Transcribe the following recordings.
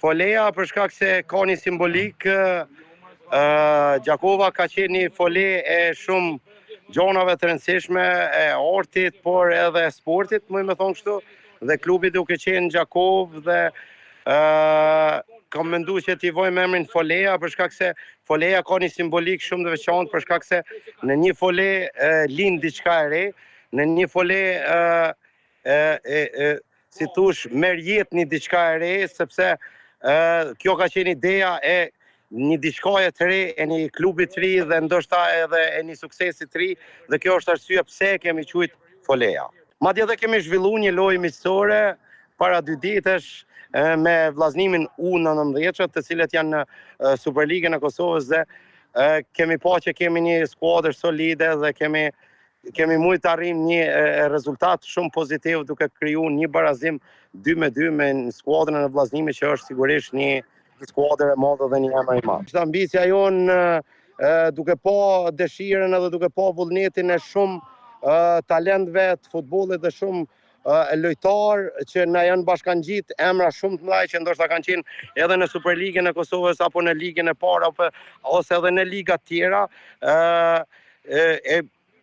Folea për shkak se ka një simbolik, Gjakova ka qenë një fole e shumë gjonave të rëndësishme e artit, por edhe sportit, më thonë kështu, dhe klubi duke qenë Gjakov dhe kam mendu që t'i vojmë emrin Folea për shkak se Folea ka një simbolik shumë të veçantë për shkak se në një fole lind diçka e re, në një fole si thush merr jetë një diçka e re, sepse kjo ka qenë ideja e një diçkaje të re, e një klubi të ri dhe ndoshta edhe e një suksesi të ri, dhe kjo është arsye pse kemi quajtur Folea. Madje edhe kemi zhvilluar një lojë miqësore para 2 ditësh me vllaznimin U19, të cilët janë në Superligën e Kosovës dhe kemi pa që kemi një skuadër solide dhe kemi mujtë arrim një rezultat shumë pozitiv duke kriju një barazim 2-2 me skuadrën e vllaznimit që është sigurisht një skuadër e madhe dhe një emër i madh. Ambicia jonë duke pa dëshirën edhe duke pa vullnetin e shumë talentëve të futbollit dhe shumë lojtar që na janë bashkangjit emra shumë të mëdha që ndoshta kanë qenë edhe në Superligën e Kosovës apo në ligën e parë ose edhe në liga të tjera.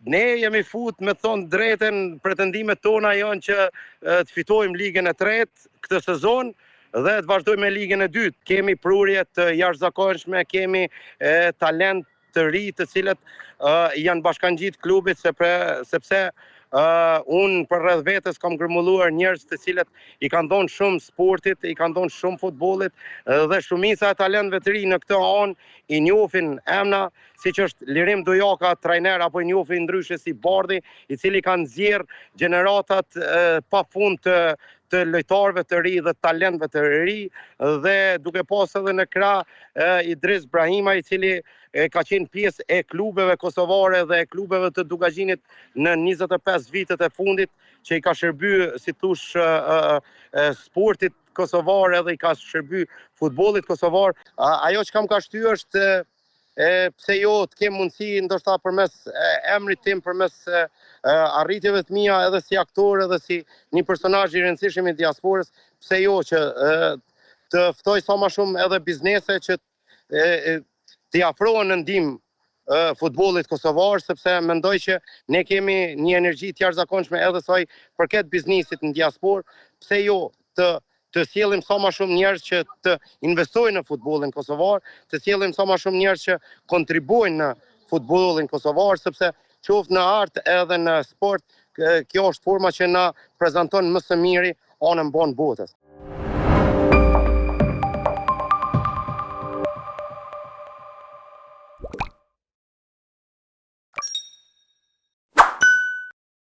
Ne jemi fut me thonë drejtën, pretendimet tona janë që të fitojmë ligën e tretë këtë sezon dhe të vazhdojmë me ligën e dytë. Kemi prurje të jashtëzakonshme, kemi talent të ri të cilët janë bashkangjit klubit sepse unë për rreth vetes kam grumulluar njerëz të cilët i kanë dhënë shumë sportit, i kanë dhënë shumë futbollit dhe shumica e talentëve të ri në këtë anë i njohin emra, siç është Lirim Dujaka, trajner, apo i njohin ndryshe si Bardhi, i cili kanë nxjerr gjeneratat pafund të lojtarëve të ri dhe talentëve të ri, dhe duke pas edhe në krah Idris Brahima, i cili ka qenë pjesë e klubeve kosovare dhe e klubeve të Dugazhinit në 25 vitet e fundit, që i ka shërby, si thush, sportit kosovar edhe i ka shërby futbollit kosovar. Ajo që kam ka shtyr është pse jo të kem mundësi ndoshta përmes emrit tim, përmes arritjeve të mia edhe si aktor edhe si një personazh i rëndësishëm i diasporës, pse jo që të ftoj sa më shumë edhe biznese që t'i afrohen në ndihmë futbollit kosovar, sepse mendoj që ne kemi një energji të jashtëzakonshme edhe sa i përket biznesit në diasporë, pse jo të sjellim sa më shumë njerëz që të investojnë në futbollin kosovar, të sjellim sa më shumë njerëz që kontribuojnë në futbollin kosovar, sepse qoftë në art edhe në sport, kjo është forma që na prezanton më së miri anën bon botës.